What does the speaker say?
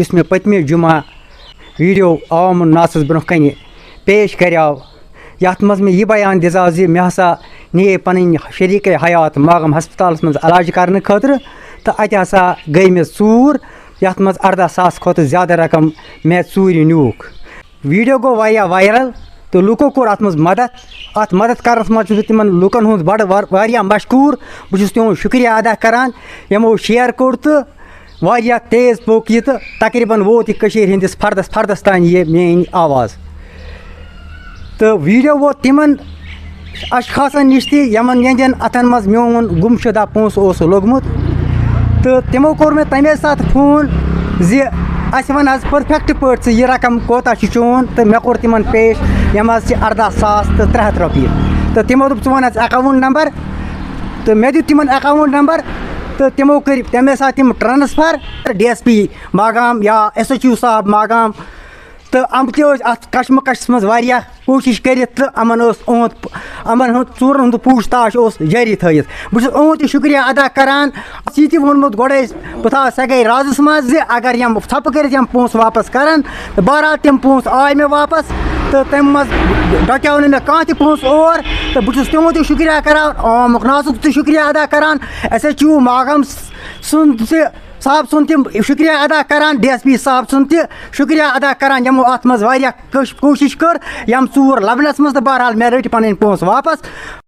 اس میں پتمہ جمعہ ویڈیو عوام ناسس برہ کن پیش کریو یت مز میں یہ بیان دزا زِ مے ہسا نی پن شریک حیات ماگام ہسپتالس مز علاج کرنے خاطر تو اتہ ہسا گئی مے ژوٗر یت مز 18,000 کھۄتہٕ زیادہ رقم مے ژوٗرِ نیوٗکھ ویڈیو گو واریاہ وائرل تو لوکو کوٚر اتھ مز مدد کرنس مز چھُس بہٕ تمن لوکن ہُنٛد بڑٕ واریاہ مشکوٗر بہٕ چھُس تِہُنٛد شُکریہ ادا کران یمو شیئر کوٚر تہٕ واریاہ تیز پوٚک یہِ تہٕ تقریٖباً ووت یہِ کٔشیٖرِ ہٕنٛدِس فردس تام یہِ میٲنۍ آواز تہٕ ویڈیو ووت تِمن اشخاصن نِش تہِ یمن یہندٮ۪ن اتھن منٛز میون گمشدہ پونٛسہٕ اوس لوٚگمُت تہٕ تِمو کوٚر مےٚ تمے ساتہٕ فون زِ اَسہِ وَن حظ پٔرفیکٹ پٲٹھۍ ژٕ یہِ رقم کوتاہ چھُ چون تہٕ مےٚ کوٚر تِمن پیش یِم حظ چھِ 18,300 رۄپیہِ تہٕ تِمو دوٚپ ژٕ وَن حظ اکاؤنٹ نمبر تہٕ مےٚ دیُت تِمن اکاؤنٹ نمبر تہٕ تِمو کٔرۍ تَمے ساتہٕ تِم ٹرانسفر DSP ماگام یا SHO صاحب ماگام تہٕ یِم تہِ ٲسۍ اَتھ کشمکشس منٛز واریاہ کوٗشِش کٔرِتھ تہٕ یِمن ٲس یِمن ہُنٛد ژوٗرن ہُنٛد پوٗچھ تاچھ اوس جٲری تھٲیِتھ بہٕ چھُس یِہُنٛد تہِ شُکریہ ادا کران یہِ تہِ ووٚنمُت گۄڈے بہٕ تھاو سۄ گٔے رازس منٛز زِ اگر یِم ژھۄپہٕ کٔرِتھ یِم پونٛسہٕ واپس کرن تہٕ بہرحال تِم پونٛسہٕ آے مےٚ واپس تہٕ تمہِ منٛز ڈۄکیو نہٕ مےٚ کانٛہہ تہِ پونٛسہٕ اور تہٕ بہٕ چھُس تِہُنٛد تہِ شُکریہ کران عوامُک ناسُک تہِ شُکریہ ادا کران SHO ماگام سُنٛد تہِ صاحب سُنٛد تہِ شُکریہ ادا کران DSP صاحب سُنٛد تہِ شُکریہ ادا کران یمو اتھ منٛز واریاہ کوٗشش کٔر یم ژوٗر لبنس منٛز تہٕ بہرحال مےٚ رٔٹۍ پنٕنۍ پونٛسہٕ واپس